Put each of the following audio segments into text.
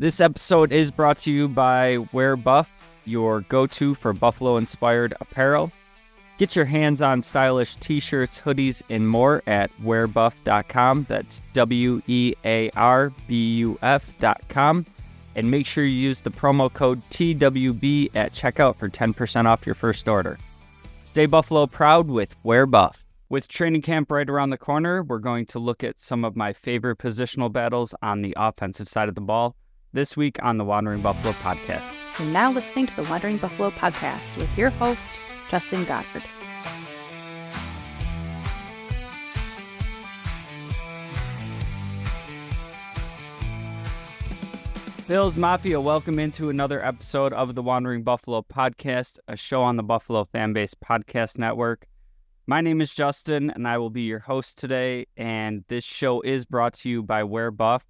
This episode is brought to you by Wear Buff, your go-to for Buffalo-inspired apparel. Get your hands on stylish t-shirts, hoodies, and more at wearbuff.com. That's wearbuff.com. And make sure you use the promo code TWB at checkout for 10% off your first order. Stay Buffalo proud with Wear Buff. With training camp right around the corner, we're going to look at some of my favorite positional battles on the offensive side of the ball this week on the Wandering Buffalo podcast. You're now listening to the Wandering Buffalo podcast with your host, Justin Goddard. Bills Mafia, welcome into another episode of the Wandering Buffalo podcast, a show on the Buffalo FamBase podcast network. My name is Justin, and I will be your host today, and this show is brought to you by Wear Buff.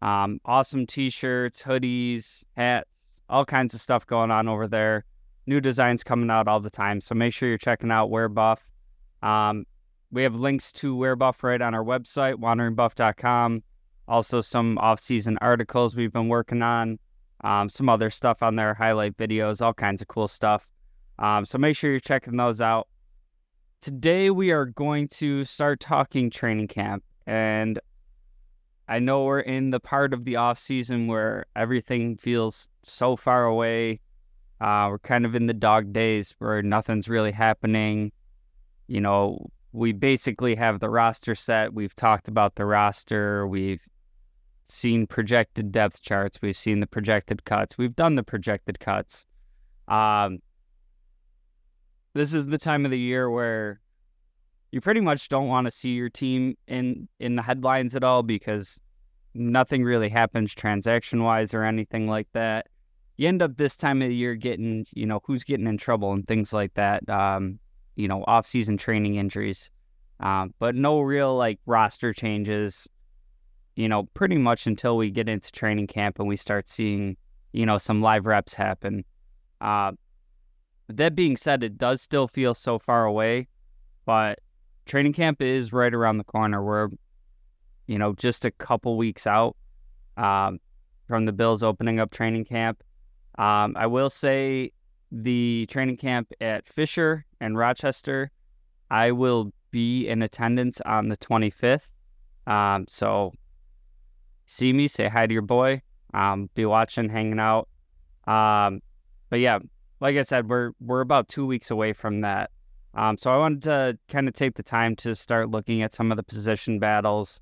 Awesome t-shirts, hoodies, hats, all kinds of stuff going on over there. New designs coming out all the time, so make sure you're checking out Wear Buff. We have links to Wear Buff right on our website, wanderingbuff.com. Also some off-season articles we've been working on, some other stuff on there, highlight videos, all kinds of cool stuff. So make sure you're checking those out. Today we are going to start talking training camp, and I know we're in the part of the off-season where everything feels so far away. We're kind of in the dog days where nothing's really happening. You know, we basically have the roster set. We've talked about the roster. We've seen projected depth charts. We've seen the projected cuts. We've done the projected cuts. This is the time of the year where you pretty much don't want to see your team in the headlines at all because nothing really happens transaction-wise or anything like that. You end up this time of the year getting, who's getting in trouble and things like that, off-season training injuries. But no real, roster changes, pretty much until we get into training camp and we start seeing, some live reps happen. That being said, it does still feel so far away, but training camp is right around the corner. We're, just a couple weeks out from the Bills opening up training camp. I will say the training camp at Fisher and Rochester, I will be in attendance on the 25th. So see me, say hi to your boy, be watching, hanging out. But yeah, like I said, we're about 2 weeks away from that. So I wanted to kind of take the time to start looking at some of the position battles.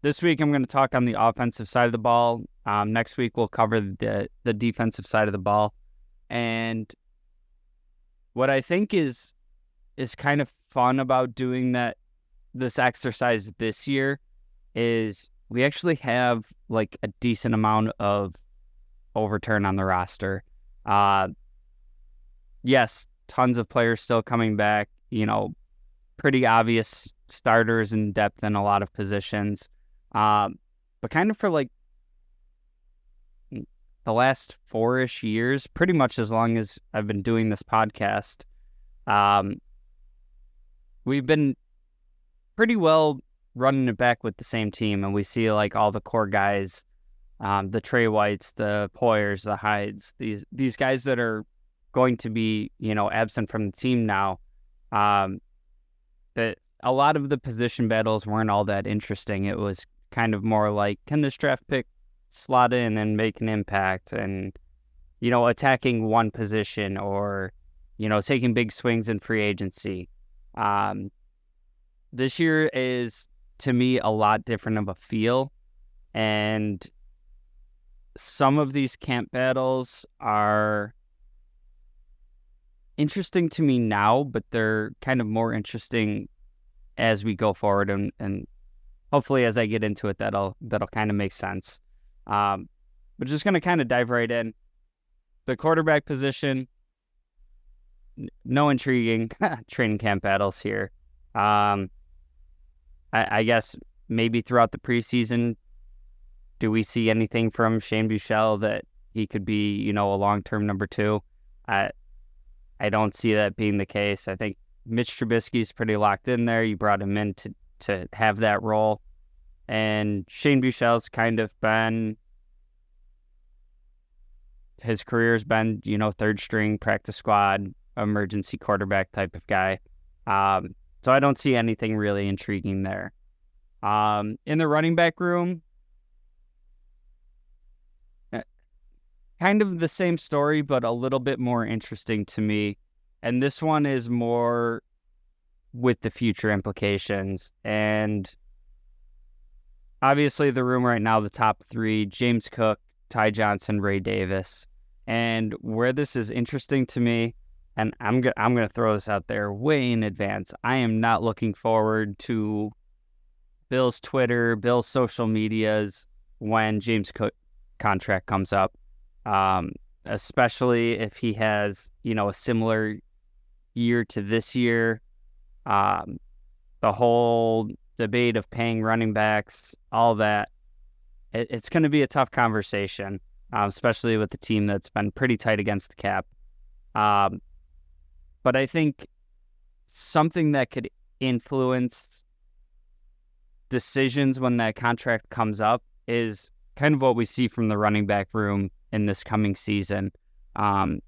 This week I'm going to talk on the offensive side of the ball. Next week we'll cover the defensive side of the ball. And what I think is kind of fun about doing this exercise this year is we actually have a decent amount of overturn on the roster. Yes, tons of players still coming back, pretty obvious starters in depth in a lot of positions. But kind of for the last 4-ish years, pretty much as long as I've been doing this podcast, we've been pretty well running it back with the same team. And we see all the core guys, the Trey Whites, the Poyers, the Hydes, these guys that are going to be, absent from the team now. That a lot of the position battles weren't all that interesting. It was kind of more can this draft pick slot in and make an impact and, attacking one position or, taking big swings in free agency. This year is, to me, a lot different of a feel. And some of these camp battles are interesting to me now, but they're kind of more interesting as we go forward, and hopefully as I get into it, that'll kind of make sense. But just going to kind of dive right in. The quarterback position, no intriguing training camp battles here. I guess maybe throughout the preseason, do we see anything from Shane Buechele that he could be, a long-term number 2? I don't see that being the case. I think Mitch Trubisky's pretty locked in there. You brought him in to have that role. And Shane Buechele's kind of been his career has been, third string, practice squad, emergency quarterback type of guy. So I don't see anything really intriguing there. In the running back room, kind of the same story, but a little bit more interesting to me. And this one is more with the future implications. And obviously the room right now, the top three, James Cook, Ty Johnson, Ray Davis. And where this is interesting to me, and I'm gonna throw this out there way in advance, I am not looking forward to Bill's Twitter, Bill's social medias when James Cook contract comes up, especially if he has, a similar year to this year. The whole debate of paying running backs, all that, it's going to be a tough conversation, especially with the team that's been pretty tight against the cap. But I think something that could influence decisions when that contract comes up is kind of what we see from the running back room in this coming season. And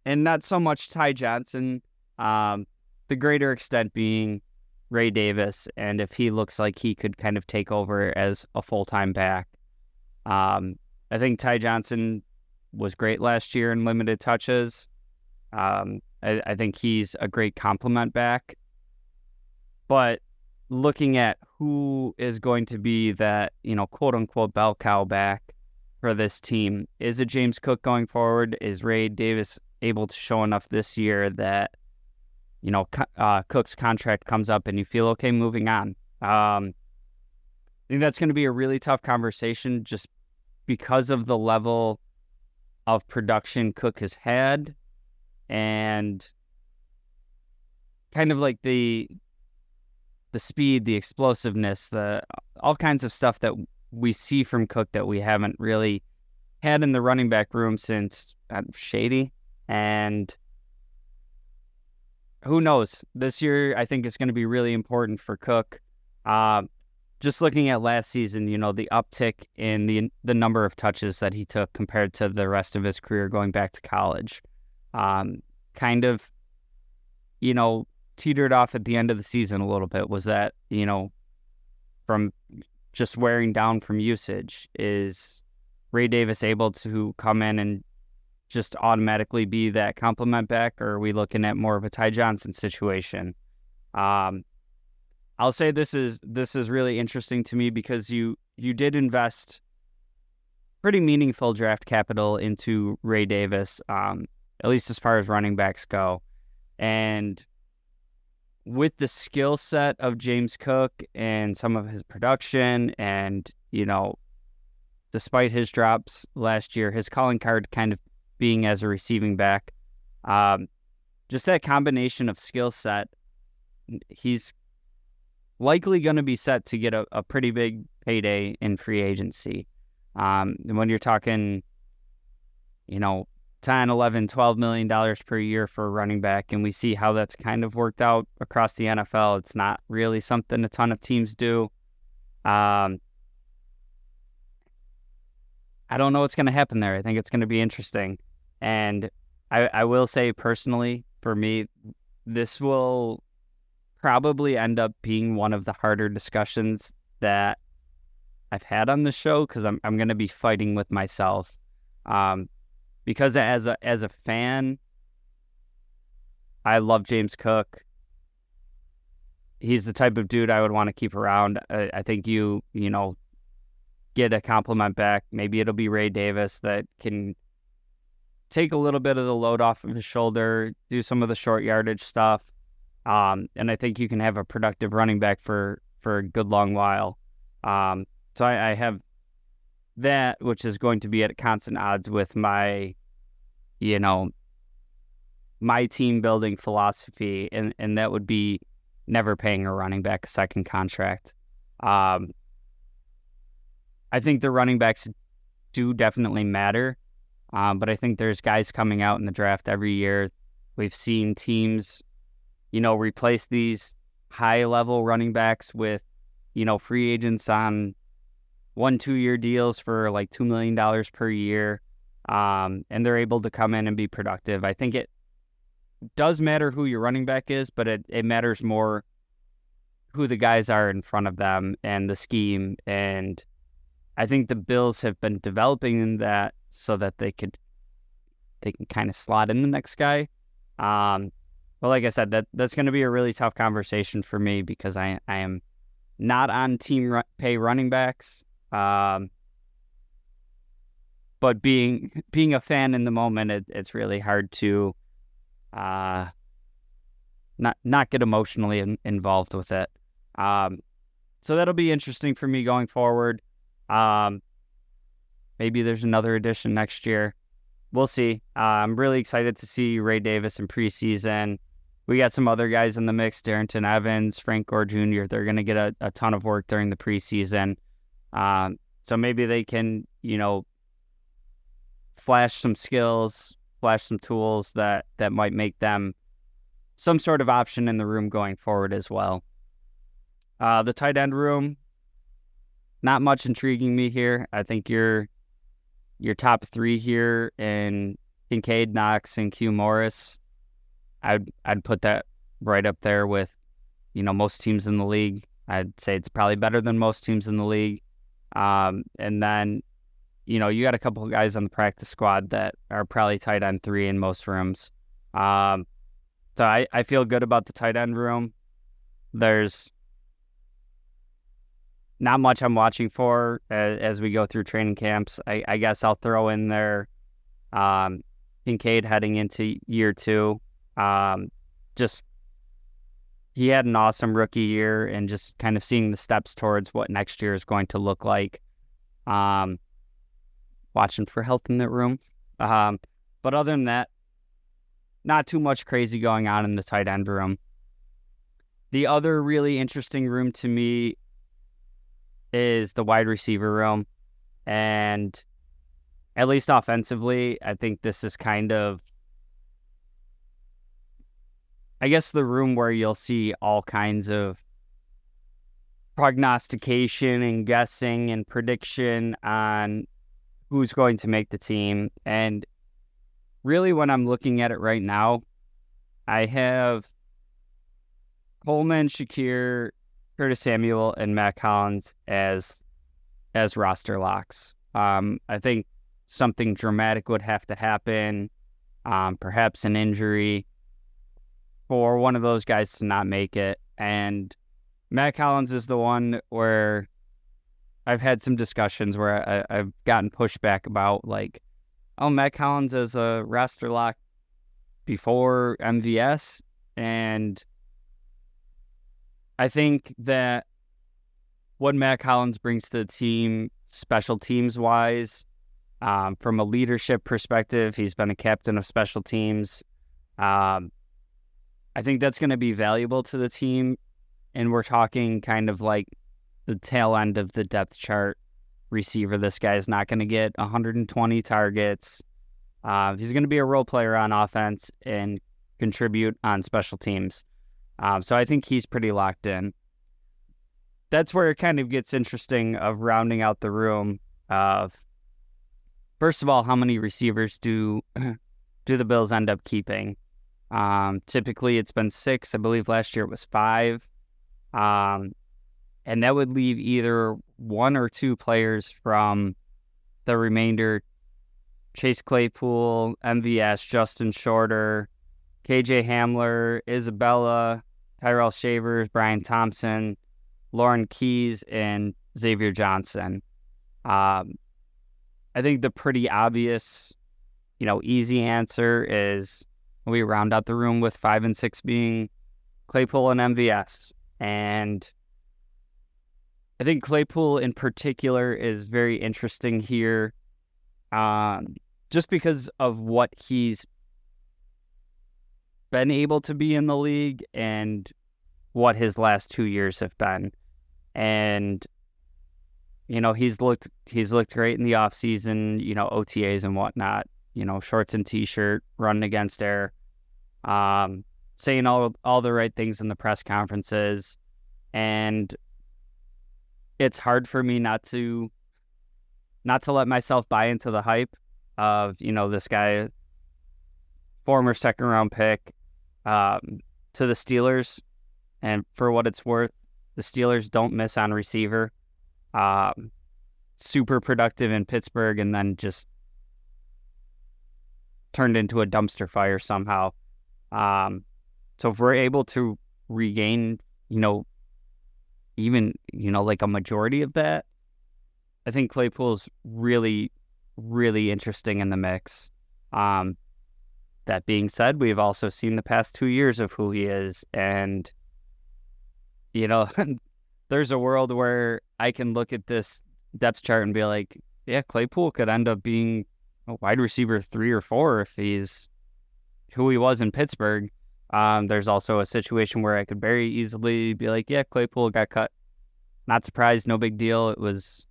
not so much Ty Johnson, the greater extent being Ray Davis, and if he looks like he could kind of take over as a full-time back. I think Ty Johnson was great last year in limited touches. I think he's a great complement back. But looking at who is going to be that, quote-unquote bell cow back for this team, is it James Cook going forward? Is Ray Davis able to show enough this year that, Cook's contract comes up and you feel okay moving on? I think that's going to be a really tough conversation just because of the level of production Cook has had and kind of like the speed, the explosiveness, all kinds of stuff that we see from Cook that we haven't really had in the running back room since Shady. And who knows? This year, I think is going to be really important for Cook. Just looking at last season, the uptick in the number of touches that he took compared to the rest of his career going back to college. Kind of, teetered off at the end of the season a little bit. Was that, from just wearing down from usage? Is Ray Davis able to come in and just automatically be that complement back, or are we looking at more of a Ty Johnson situation? I'll say this is really interesting to me because you did invest pretty meaningful draft capital into Ray Davis, at least as far as running backs go. And with the skill set of James Cook and some of his production and, despite his drops last year, his calling card kind of being as a receiving back, just that combination of skill set, he's likely going to be set to get a pretty big payday in free agency. And when you're talking, 10, 11, $12 million per year for a running back, and we see how that's kind of worked out across the NFL. It's not really something a ton of teams do. I don't know what's going to happen there. I think it's going to be interesting. And I will say personally, for me, this will probably end up being one of the harder discussions that I've had on the show because I'm going to be fighting with myself. Because as a fan, I love James Cook. He's the type of dude I would want to keep around. I think you get a compliment back. Maybe it'll be Ray Davis that can take a little bit of the load off of his shoulder, do some of the short yardage stuff. And I think you can have a productive running back for a good long while. So I have that, which is going to be at constant odds with my, my team building philosophy, and that would be never paying a running back a second contract. I think the running backs do definitely matter, but I think there's guys coming out in the draft every year. We've seen teams, replace these high-level running backs with, free agents on 1-2 year deals for like $2 million per year. and they're able to come in and be productive. I think it does matter who your running back is, but it matters more who the guys are in front of them and the scheme. And I think the Bills have been developing in that so that they can kind of slot in the next guy. But like I said, that's going to be a really tough conversation for me because I am not on team pay running backs. But being a fan in the moment, it's really hard to not get emotionally involved with it. So that'll be interesting for me going forward. Maybe there's another edition next year. We'll see. I'm really excited to see Ray Davis in preseason. We got some other guys in the mix, Darrington Evans, Frank Gore Jr. They're going to get a ton of work during the preseason. So maybe they can, flash some skills, flash some tools that might make them some sort of option in the room going forward as well. The tight end room, not much intriguing me here. I think your top three here in Kincaid, Knox, and Q Morris, I'd put that right up there with, most teams in the league. I'd say it's probably better than most teams in the league. And then, you got a couple of guys on the practice squad that are probably tight end 3 in most rooms. So I feel good about the tight end room. There's not much I'm watching for as we go through training camps. I guess I'll throw in there Kincaid heading into year 2. Just he had an awesome rookie year, and just kind of seeing the steps towards what next year is going to look like. Watching for health in that room. But other than that, not too much crazy going on in the tight end room. The other really interesting room to me is the wide receiver room. And at least offensively, I think this is kind of, I guess, the room where you'll see all kinds of prognostication and guessing and prediction on who's going to make the team. And really, when I'm looking at it right now, I have Coleman, Shakir, Curtis Samuel, and Matt Collins as roster locks. I think something dramatic would have to happen, perhaps an injury, for one of those guys to not make it. And Matt Collins is the one where I've had some discussions where I've gotten pushback about, like, oh, Matt Collins is a roster lock before MVS. And I think that what Matt Collins brings to the team, special teams wise, from a leadership perspective, he's been a captain of special teams. I think that's going to be valuable to the team. And we're talking kind of like the tail end of the depth chart receiver. This guy is not going to get 120 targets. He's going to be a role player on offense and contribute on special teams. So I think he's pretty locked in. That's where it kind of gets interesting of rounding out the room of, first of all, how many receivers do the Bills end up keeping? Typically it's been 6. I believe last year it was 5. And that would leave either 1 or 2 players from the remainder: Chase Claypool, MVS, Justin Shorter, KJ Hamler, Isabella, Tyrell Shavers, Brian Thompson, Lauren Keys, and Xavier Johnson. I think the pretty obvious, easy answer is we round out the room with 5 and 6 being Claypool and MVS. And I think Claypool in particular is very interesting here, just because of what he's been able to be in the league and what his last 2 years have been. And he's looked great in the offseason, OTAs and whatnot, shorts and t-shirt, running against air, saying all the right things in the press conferences. And it's hard for me not to let myself buy into the hype. of, this guy, former second round pick, to the Steelers. And for what it's worth, the Steelers don't miss on receiver. Super productive in Pittsburgh and then just turned into a dumpster fire somehow. So if we're able to regain, even, like a majority of that, I think Claypool's really, really interesting in the mix. That being said, we've also seen the past 2 years of who he is. And, there's a world where I can look at this depth chart and be like, yeah, Claypool could end up being a wide receiver 3 or 4 if he's who he was in Pittsburgh. There's also a situation where I could very easily be like, yeah, Claypool got cut. Not surprised, no big deal. It was,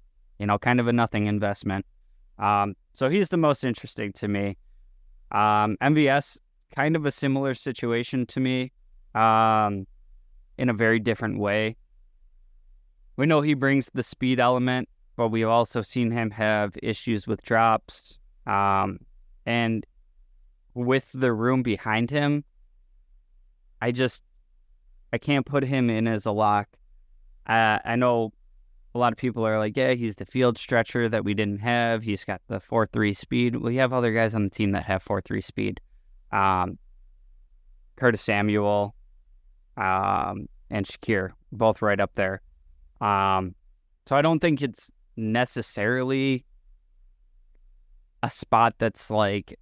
kind of a nothing investment. So he's the most interesting to me. MVS, kind of a similar situation to me, in a very different way. We know he brings the speed element, but we've also seen him have issues with drops. And with the room behind him, I can't put him in as a lock. I know a lot of people are like, yeah, he's the field stretcher that we didn't have. He's got the 4.3 speed. We have other guys on the team that have 4.3 speed. Curtis Samuel and Shakir, both right up there. So I don't think it's necessarily a spot that's like,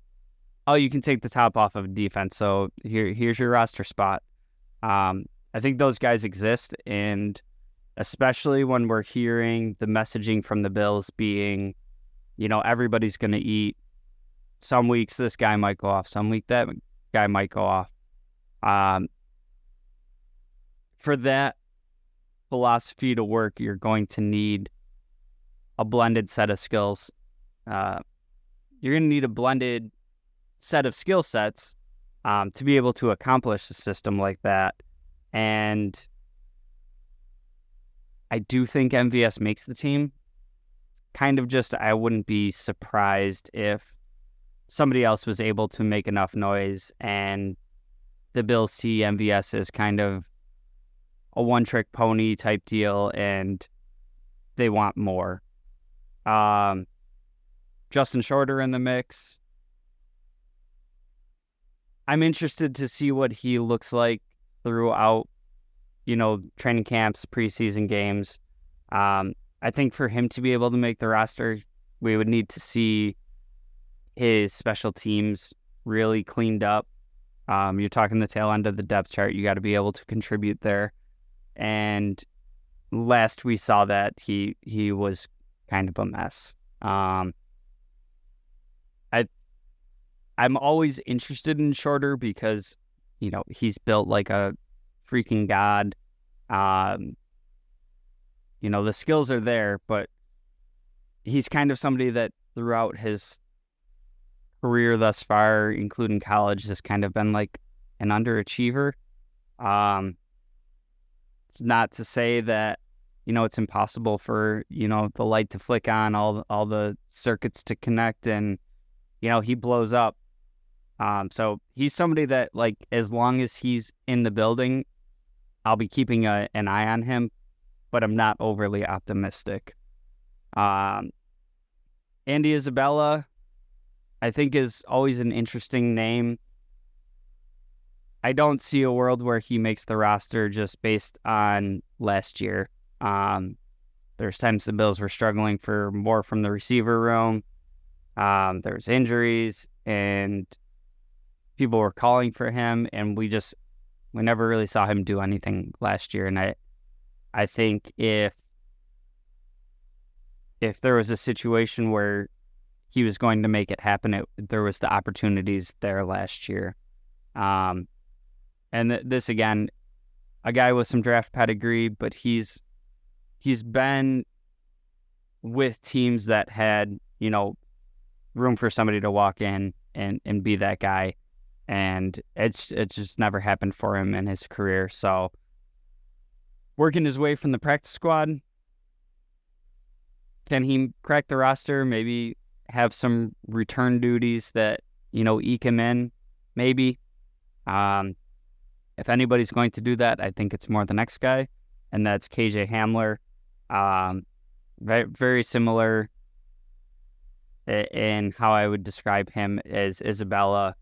oh, you can take the top off of defense, so here's your roster spot. I think those guys exist, and especially when we're hearing the messaging from the Bills being, everybody's going to eat. Some weeks this guy might go off. Some week that guy might go off. For that philosophy to work, you're going to need a blended set of skills. You're going to need a blended set of skill sets to be able to accomplish a system like that. And I do think MVS makes the team. Kind of just, I wouldn't be surprised if somebody else was able to make enough noise and the Bills see MVS as kind of a one-trick pony type deal and they want more. Justin Shorter in the mix. I'm interested to see what he looks like throughout, training camps, preseason games. I think for him to be able to make the roster, we would need to see his special teams really cleaned up. You're talking the tail end of the depth chart. You got to be able to contribute there. And last we saw that, he was kind of a mess. I'm always interested in Shorter because, he's built like a freaking god. The skills are there, but he's kind of somebody that throughout his career thus far, including college, has kind of been like an underachiever. It's not to say that, it's impossible for, the light to flick on, all the circuits to connect, and, he blows up. So he's somebody that, like, as long as he's in the building, I'll be keeping an eye on him, but I'm not overly optimistic. Andy Isabella, I think, is always an interesting name. I don't see a world where he makes the roster just based on last year. There's times the Bills were struggling for more from the receiver room. There's injuries, and people were calling for him, and we never really saw him do anything last year. And I think if there was a situation where he was going to make it happen, there was the opportunities there last year. And this, again, a guy with some draft pedigree, but he's been with teams that had, room for somebody to walk in and be that guy. And it's just never happened for him in his career. So working his way from the practice squad, can he crack the roster? Maybe have some return duties that, eke him in, maybe. If anybody's going to do that, I think it's more the next guy, and that's KJ Hamler. Very, very similar in how I would describe him as Isabella,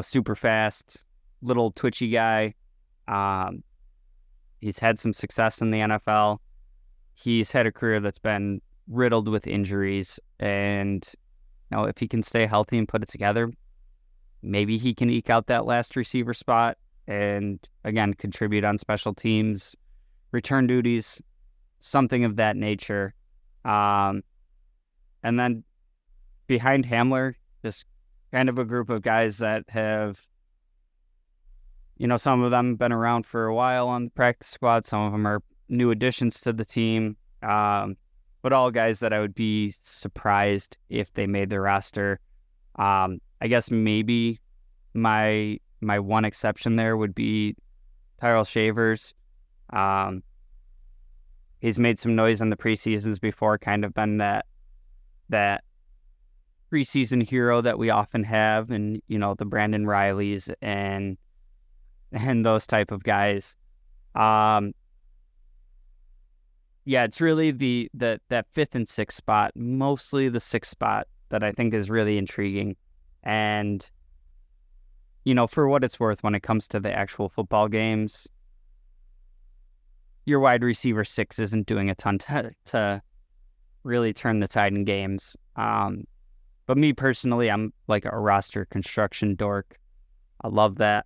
super fast, little twitchy guy. He's had some success in the NFL. He's had a career that's been riddled with injuries, and if he can stay healthy and put it together, maybe he can eke out that last receiver spot and, again, contribute on special teams, return duties, something of that nature. And then behind Hamler, just kind of a group of guys that have, some of them have been around for a while on the practice squad. Some of them are new additions to the team. But all guys that I would be surprised if they made the roster. I guess maybe my one exception there would be Tyrell Shavers. He's made some noise in the preseasons before, kind of been that preseason hero that we often have, and the Brandon Rileys and those type of guys. Yeah, it's really that fifth and sixth spot, mostly the sixth spot, that I think is really intriguing. And for what it's worth, when it comes to the actual football games, your wide receiver 6 isn't doing a ton to really turn the tide in games. But me personally, I'm like a roster construction dork. I love that.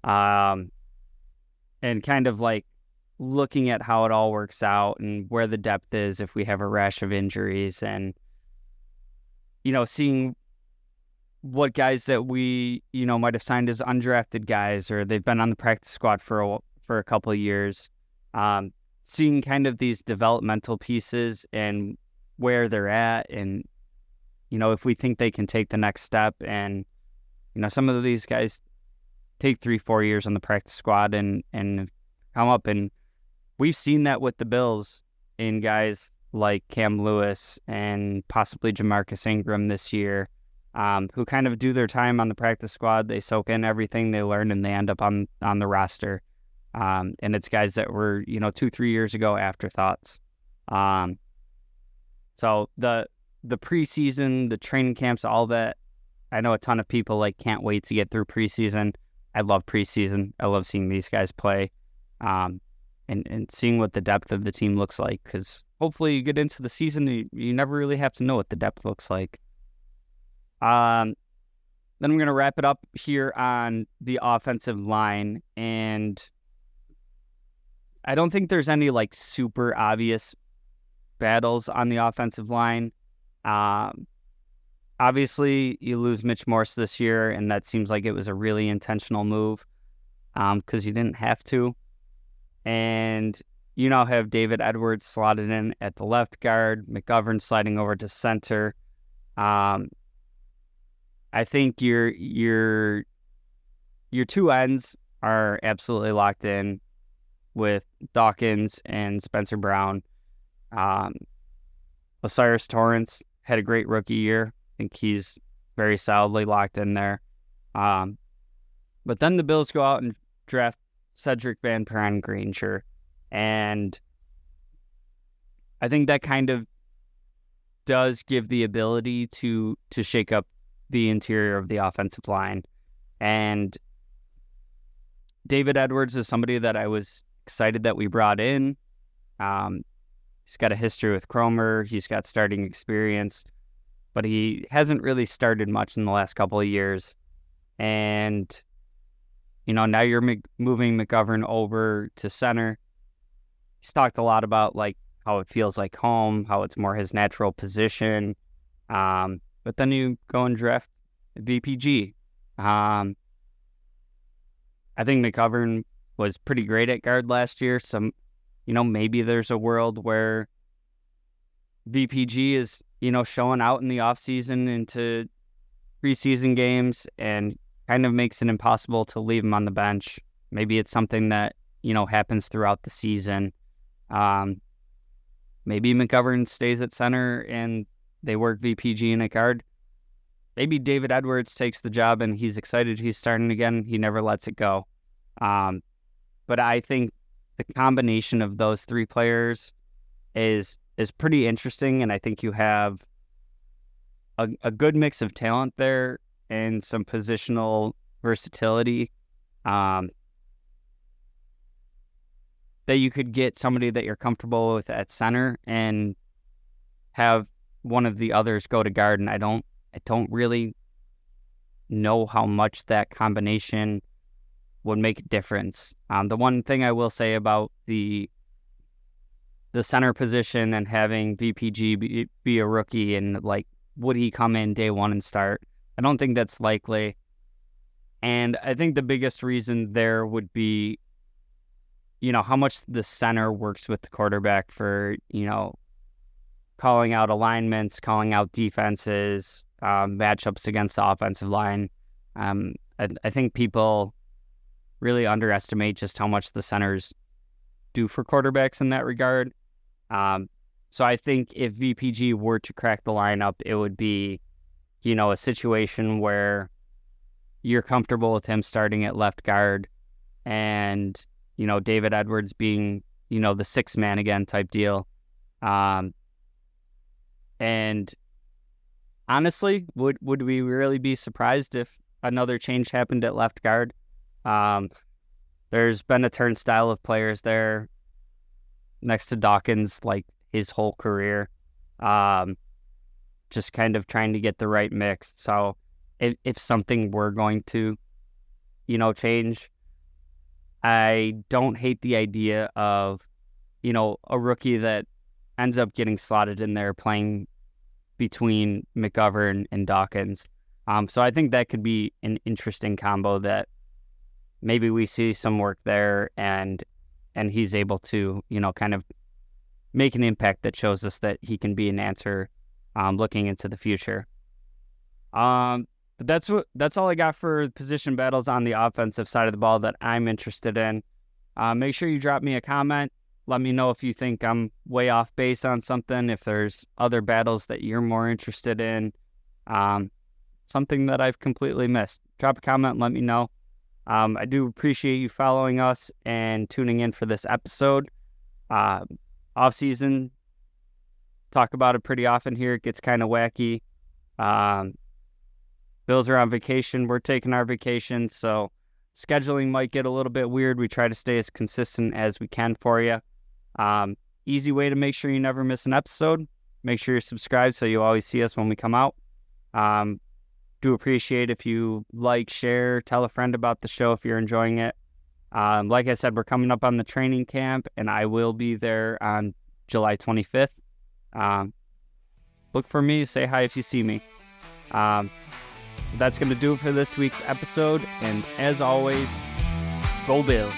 And kind of like looking at how it all works out and where the depth is if we have a rash of injuries, and seeing what guys that we might have signed as undrafted guys, or they've been on the practice squad for a couple of years, seeing kind of these developmental pieces and where they're at, and if we think they can take the next step. And some of these guys take 3-4 years on the practice squad and come up, and we've seen that with the Bills in guys like Cam Lewis and possibly Jamarcus Ingram this year, who kind of do their time on the practice squad. They soak in everything they learn, and they end up on the roster. And it's guys that were 2-3 years ago afterthoughts. So the preseason, the training camps, all that, I know a ton of people can't wait to get through preseason. I love preseason. I love seeing these guys play, and seeing what the depth of the team looks like, because hopefully you get into the season, you never really have to know what the depth looks like. Then I'm going to wrap it up here on the offensive line, and I don't think there's any super obvious battles on the offensive line. Obviously, you lose Mitch Morse this year, and that seems like it was a really intentional move, because you didn't have to. And you now have David Edwards slotted in at the left guard, McGovern sliding over to center. I think your two ends are absolutely locked in with Dawkins and Spencer Brown. Osiris Torrance had a great rookie year. I think he's very solidly locked in there. But then the Bills go out and draft Cedric Van Pran Granger, and I think that kind of does give the ability to shake up the interior of the offensive line. And David Edwards is somebody that I was excited that we brought in. He's got a history with Cromer. He's got starting experience, but he hasn't really started much in the last couple of years. And now you're moving McGovern over to center. He's talked a lot about how it feels like home, how it's more his natural position. But then you go and draft VPG. I think McGovern was pretty great at guard last year. Maybe there's a world where VPG is, showing out in the offseason into preseason games and kind of makes it impossible to leave him on the bench. Maybe it's something that, happens throughout the season. Maybe McGovern stays at center and they work VPG in at guard. Maybe David Edwards takes the job and he's excited he's starting again. He never lets it go. But I think the combination of those three players is pretty interesting, and I think you have a good mix of talent there and some positional versatility. That you could get somebody that you're comfortable with at center and have one of the others go to guard, and I don't really know how much that combination would make a difference. The one thing I will say about the center position and having VPG be a rookie and like, would he come in day one and start? I don't think that's likely. And I think the biggest reason there would be, how much the center works with the quarterback for, calling out alignments, calling out defenses, matchups against the offensive line. I think people really underestimate just how much the centers do for quarterbacks in that regard. So I think if VPG were to crack the lineup, it would be, a situation where you're comfortable with him starting at left guard and, David Edwards being, the sixth man again type deal. And honestly, would we really be surprised if another change happened at left guard? There's been a turnstile of players there next to Dawkins, like his whole career, just kind of trying to get the right mix. So if something were going to, change, I don't hate the idea of, a rookie that ends up getting slotted in there playing between McGovern and Dawkins. So I think that could be an interesting combo that maybe we see some work there and he's able to, kind of make an impact that shows us that he can be an answer looking into the future. But that's all I got for position battles on the offensive side of the ball that I'm interested in. Make sure you drop me a comment. Let me know if you think I'm way off base on something, if there's other battles that you're more interested in, something that I've completely missed. Drop a comment and let me know. I do appreciate you following us and tuning in for this episode. Off season, talk about it pretty often here. It gets kind of wacky. Bills are on vacation. We're taking our vacation, so scheduling might get a little bit weird. We try to stay as consistent as we can for you. Easy way to make sure you never miss an episode. Make sure you're subscribed so you always see us when we come out. Do appreciate if you like, share, tell a friend about the show if you're enjoying it. Like I said, we're coming up on the training camp, and I will be there on July 25th. Look for me. Say hi if you see me. That's going to do it for this week's episode. And as always, go Bill.